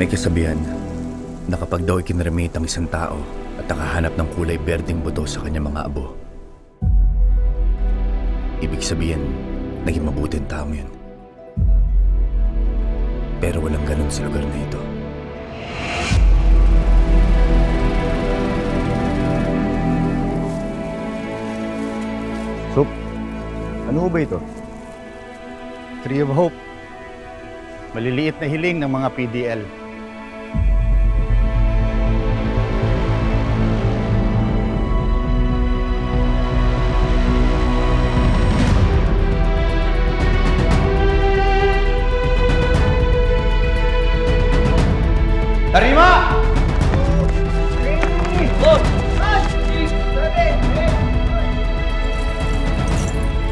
May kasabihan na kapag daw ikinremate ang isang tao at nakahanap ng kulay berdeng buto sa kanyang mga abo, ibig sabihin, naging mabuting tao yun. Pero walang ganun sa lugar na ito. Soap, ano ba ito? Tree of Hope. Maliliit na hiling ng mga PDL. Tarima!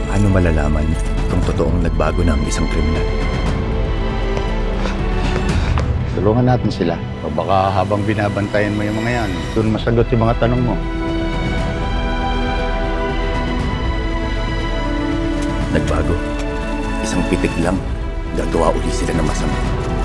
Paano malalaman kung totoong nagbago na ang isang kriminal? Tulungan natin sila. O baka habang binabantayan mo yung mga yan, doon masagot yung mga tanong mo. Nagbago. Isang pitik lang, gagawa uli sila ng masama.